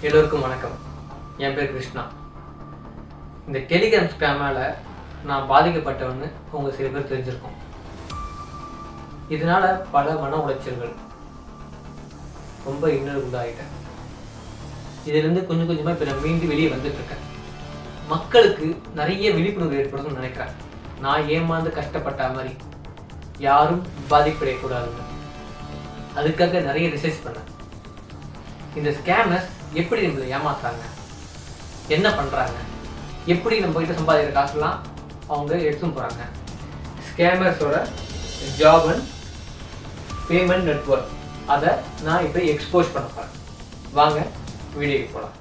எல்லோருக்கும் வணக்கம். என் பேர் கிருஷ்ணா. இந்த டெலிகிராம் ஸ்பேமால் நான் பாதிக்கப்பட்டவன்னு உங்கள் சில பேர் தெரிஞ்சிருக்கோம். இதனால் பல மன உளைச்சல்கள், ரொம்ப இன்னொரு ஆகிட்டேன். இதிலேருந்து கொஞ்சம் கொஞ்சமாக இப்போ நான் மீண்டு வெளியே வந்துட்டுருக்கேன். மக்களுக்கு நிறைய விழிப்புணர்வு ஏற்படுத்தணும்னு நினைக்கிறேன். நான் ஏமாந்து கஷ்டப்பட்ட மாதிரி யாரும் பாதிப்படையக்கூடாதுன்னு அதுக்காக நிறைய ரிசர்ச் பண்ணேன். இந்த ஸ்கேமர்ஸ் எப்படி நம்மளை ஏமாத்துறாங்க, என்ன பண்ணுறாங்க, எப்படி நம்ம கிட்ட சம்பாதிக்கிற காசுலாம் அவங்க எடுத்துன்னு போகிறாங்க. ஸ்கேமர்ஸோட ஜாப் அண்ட் பேமெண்ட் நெட்வொர்க், அதை நான் இப்போ எக்ஸ்போஸ் பண்ண போகிறேன். வாங்க வீடியோக்கு போகலாம்.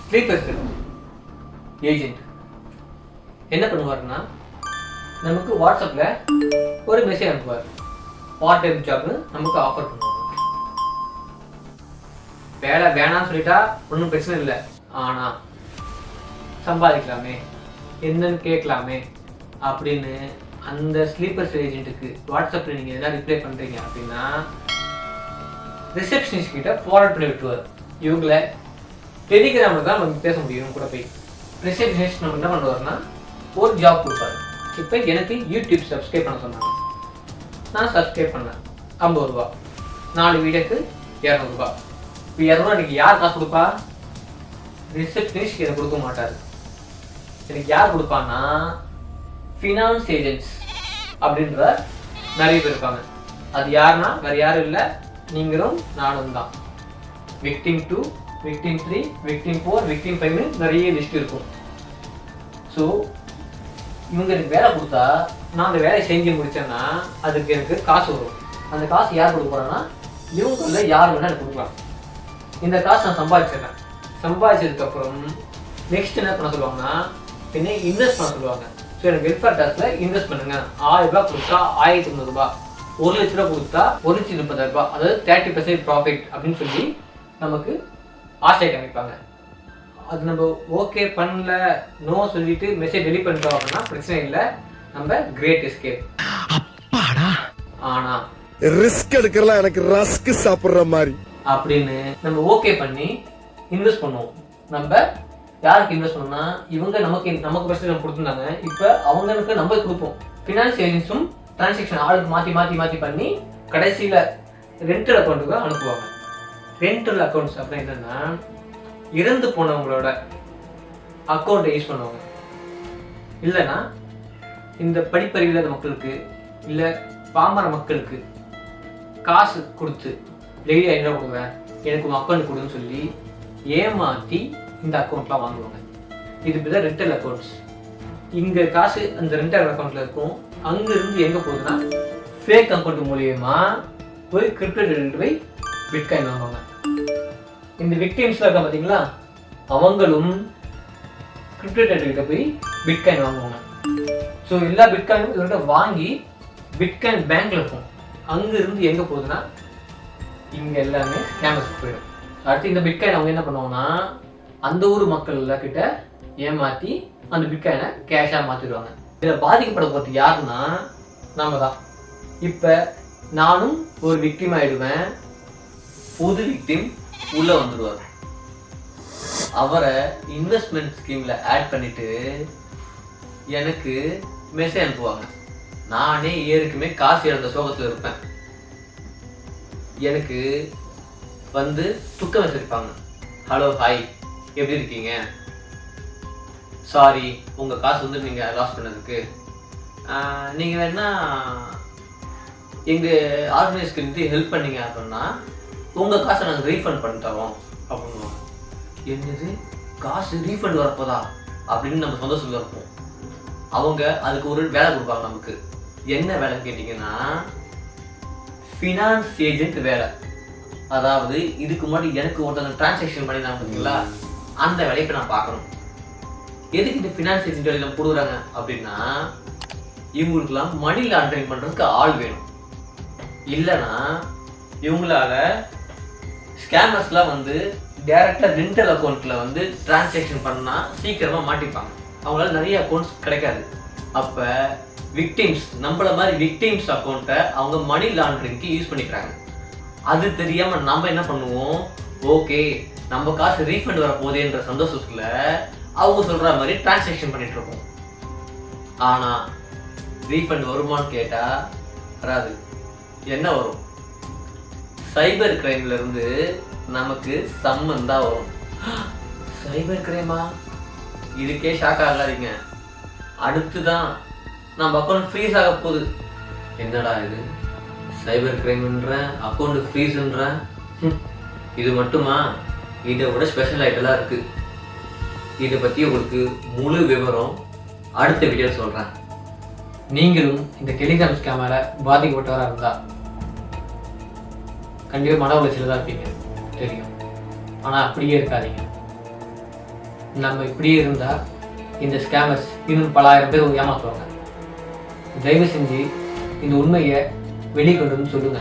ஸ்லீப்பர் செல் ஏஜென்ட் என்ன பண்ணுவாருன்னா, நமக்கு வாட்ஸ்அப்பில் ஒரு மெசேஜ் அனுப்புவார். பார்ட் டைம் ஜாப்னு நமக்கு ஆஃபர் பண்ணுவாங்க. வேலை வேணான்னு சொல்லிட்டா ஒன்றும் பிரச்சனை இல்லை, ஆனால் சம்பாதிக்கலாமே, என்னன்னு கேட்கலாமே அப்படின்னு அந்த ஸ்லீப்பர் ஏஜென்ட்டுக்கு வாட்ஸ்அப்பில் நீங்கள் எதாவது ரிப்ளை பண்ணுறீங்க அப்படின்னா ரிசப்ஷனிஸ்ட் கிட்ட ஃபார்வர்ட் பண்ணி விட்டுருவார். இவங்களை டெலிகிராமில் தான் நம்ம பேச முடியும். கூட போய் ரிசப்ஷனிஸ்ட் நம்ம என்ன பண்ணுவார்னா ஒரு ஜாப் கொடுப்பாரு. இப்போ எனக்கு யூடியூப் சப்ஸ்கிரைப் பண்ண சொன்னாங்க. நான் சப்ஸ்கிரைப் பண்ணேன். 50 ரூபா, 4 வீடியோக்கு 200 ரூபா. இப்போ 200 எனக்கு யார் காசு கொடுப்பா? ரிசப்ஷனிஸ்ட் எனக்கு கொடுக்க மாட்டார். எனக்கு யார் கொடுப்பான்னா ஃபினான்ஸ் ஏஜென்ட்ஸ் அப்படின்ற நிறைய பேர் இருப்பாங்க. அது யாருன்னா வேறு யாரும் இல்லை, நீங்களும் நானும் தான். விக்டிம் 2, விக்டிம் 3, விக்டிம் 4, விக்டிம் 5 நிறைய லிஸ்ட் இருக்கும். ஸோ இவங்க எனக்கு வேலை கொடுத்தா நான் அந்த வேலையை செஞ்சு முடிச்சேன்னா அதுக்கு எனக்கு காசு வரும். அந்த காசு யார் கொடுக்க போறாங்கன்னா இவங்கள யார் வேணா எனக்கு கொடுக்கலாம். இந்த காசு நான் சம்பாதிச்சிடுறேன். சம்பாதிச்சதுக்கப்புறம் நெக்ஸ்ட் என்ன பண்ண சொல்லுவாங்கன்னா என்ன இன்வெஸ்ட் பண்ண சொல்லுவாங்க. ஸோ எனக்கு வெல்ஃபேர் டாஸ்க்ல இன்வெஸ்ட் பண்ணுங்க. 1000 ரூபாய் கொடுத்தா 1300 ரூபாய், 1 லட்ச ரூபா கொடுத்தா 1,30,000 ரூபாய், அதாவது 30% ப்ராஃபிட் அப்படின்னு சொல்லி நமக்கு ஆசை காமிப்பாங்க. அது நம்ம ஓகே பண்ணல, நோ சொல்லிட்டு மெசேஜ் டெலிட் பண்ணிட்டோம் அப்படின்னா பிரச்சனை இல்லை, நம்ம கிரேட் எஸ்கேப். ஆனா ரிஸ்க் எடுக்கிறலாம் எனக்கு ரஸ்க் சாப்பிடுற மாதிரி அப்படின்னு நம்ம ஓகே பண்ணி இன்வெஸ்ட் பண்ணுவோம். நம்ம யாருக்கு இன்வெஸ்ட் பண்ணோம்னா இவங்க நமக்கு ஃபர்ஸ்ட் நம்ம கொடுத்துருந்தாங்க, இப்போ அவங்களுக்கு நம்ம கொடுப்போம். ஃபினான்ஸ் ஏஜென்ட்ஸும் டிரான்சாக்ஷன் ஆளுக்கு மாற்றி பண்ணி கடைசியில் ரெண்டல் அக்கௌண்ட்டுக்கு அனுப்புவாங்க. ரெண்டல் அக்கௌண்ட்ஸ் அப்படின்னா என்னன்னா இறந்து போனவங்களோட அக்கௌண்ட்டை யூஸ் பண்ணுவாங்க. இல்லைன்னா இந்த படிப்பறிவில்லாத மக்களுக்கு இல்லை பாமர மக்களுக்கு காசு கொடுத்து டெய்லி 500 ரூபா கொடுங்க, எனக்கு உங்கள் அக்கௌண்ட் கொடுன்னு சொல்லி ஏமாற்றி இந்த அக்கௌண்ட்லாம் வாங்குவாங்க. இது இப்படி தான் ரெண்டல் அக்கௌண்ட்ஸ். இங்கே காசு அந்த ரெண்டல் அக்கௌண்ட்டில் இருக்கும். அங்கேருந்து எங்கே போகுதுன்னா ஃபேக் அக்கௌண்ட் மூலியமா போய் கிரிப்டோ போய் பிட்காயின் வாங்குவாங்க. இந்த விக்டிம்ஸ்லாம் இருக்கா பார்த்தீங்களா, அவங்களும் கிரிப்டோ போய் பிட்காயின் வாங்குவாங்க. ஸோ எல்லா பிட்காயினும் இவர்கிட்ட வாங்கி பிட்காயின் பேங்க்ல இருக்கும். அங்கிருந்து எங்கே போகுதுன்னா இங்கே எல்லாமே ஸ்கேமர்ஸ் போயிடும். அடுத்து இந்த பிட்காயின் அவங்க என்ன பண்ணுவாங்கன்னா அந்த ஊர் மக்கள் கிட்ட ஏமாற்றி அந்த பிட்காயினை கேஷாக மாற்றிடுவாங்க. இதில் பாதிக்கப்பட போகிறது யாருன்னா நாம தான். இப்போ நானும் ஒரு விக்டிம் ஆகிடுவேன். புது விக்டிம் உள்ள வந்துடுவார். அவரை இன்வெஸ்ட்மெண்ட் ஸ்கீம்ல ஆட் பண்ணிட்டு எனக்கு மெசேஜ் அனுப்புவாங்க. நானே ஏற்கனவே காசு இழந்த சோகத்தில் இருப்பேன். எனக்கு வந்து துக்கம் வச்சிருப்பாங்க. ஹலோ ஹாய் எப்படி இருக்கீங்க, சாரி உங்கள் காசு வந்து நீங்கள் லாஸ் பண்ணதுக்கு, நீங்கள் வேணா எங்கள் ஆர்கனைஸ்க்கு ஹெல்ப் பண்ணீங்க அப்படின்னா உங்கள் காசை நாங்கள் ரீஃபண்ட் பண்ணி தரோம் அப்படின்வாங்க. என்னது காசு ரீஃபண்ட் வரப்போதா அப்படின்னு நம்ம சந்தோஷத்தில் இருப்போம். அவங்க அதுக்கு ஒரு வேலை கொடுப்பாங்க நமக்கு. என்ன வேலைன்னு கேட்டிங்கன்னா ஃபினான்ஸ் ஏஜென்ட் வேலை. அதாவது இதுக்கு முன்னாடி எனக்கு ஒருத்தவங்க டிரான்சாக்ஷன் பண்ணி நான் பார்த்தீங்களா, அந்த வேலையை இப்போ நான் பார்க்கணும். எதுக்கு இந்த ஃபினான்ஸ் ஏஜென்ட் வேலை நம்ம கொடுக்குறாங்க அப்படின்னா இவங்களுக்குலாம் மணி லாண்டரிங் பண்ணுறதுக்கு ஆள் வேணும். இல்லைன்னா இவங்களால ஸ்கேமர்ஸ்லாம் வந்து டைரக்டாக ரெண்டல் அக்கௌண்ட்டில் வந்து டிரான்சாக்ஷன் பண்ணால் சீக்கிரமாக மாட்டிப்பாங்க. அவங்களால நிறைய அக்கௌண்ட்ஸ் கிடைக்காது. அப்போ விக்டிம்ஸ் நம்மள மாதிரி விக்டிம்ஸ் அக்கௌண்ட்டை அவங்க மணி லாண்டரிங்க்கு யூஸ் பண்ணிக்கிறாங்க. அது தெரியாம நம்ம என்ன பண்ணுவோம், ஓகே நம்ம காசு ரீஃபண்ட் வர போதேன்ற சந்தோஷத்துல அவங்க சொல்ற மாதிரி டிரான்சாக்ஷன் பண்ணிட்டு இருக்கோம். ஆனா ரீஃபண்ட் வருமானு கேட்டா வராது. என்ன வரும், சைபர் கிரைம்ல இருந்து நமக்கு சம்மன் தான் வரும். சைபர் கிரைமா, இதுக்கே ஷாக் ஆகாதீங்க. அடுத்துதான் நம்ம அக்கௌண்ட் ஃப்ரீஸ் ஆக போகுது. என்னடா இது, சைபர் கிரைம்ன்ற அக்கௌண்ட் ஃப்ரீஸ்ன்ற, இது மட்டுமா, இதை விட ஸ்பெஷல் ஐட்டெல்லாம் இருக்கு. இதை பற்றி உங்களுக்கு முழு விவரம் அடுத்த வீடியோ சொல்கிறேன். நீங்களும் இந்த டெலிகிராம் ஸ்கேமால பாதிக்கப்பட்டவராக இருந்தால் கண்டிப்பாக மன உளைச்சல தான் இருப்பீங்க, தெரியும். ஆனால் அப்படியே இருக்காதீங்க. நம்ம இப்படியே இருந்தால் இந்த ஸ்கேமர்ஸ் இன்னும் பல ஆயிரம் பேர் ஏமாற்றுவாங்க. தயவு செஞ்சு இந்த உண்மையை வெளியே கொண்டு வந்து சொல்லுங்க.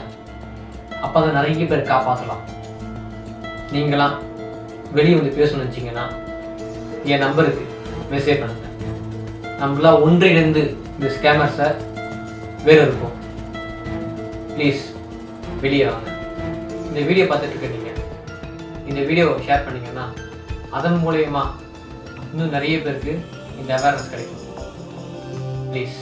அப்போ தான் நிறைய பேர் காப்பாற்றலாம். நீங்களாம் வெளியே வந்து பேசணும்னு நினச்சிங்கன்னா என் நம்பருக்கு மெசேஜ் பண்ணுங்க. நம்மளாம் ஒன்றிணைந்து இந்த ஸ்கேமர்ஸை வேறு இருப்போம். ப்ளீஸ் வெளியே வாங்க. இந்த வீடியோ பார்த்துட்டு இருக்க நீங்கள் இந்த வீடியோவை ஷேர் பண்ணிங்கன்னா அதன் மூலயமா இன்னும் நிறைய பேருக்கு இந்த அவேர்னஸ் கிடைக்கும். ப்ளீஸ்.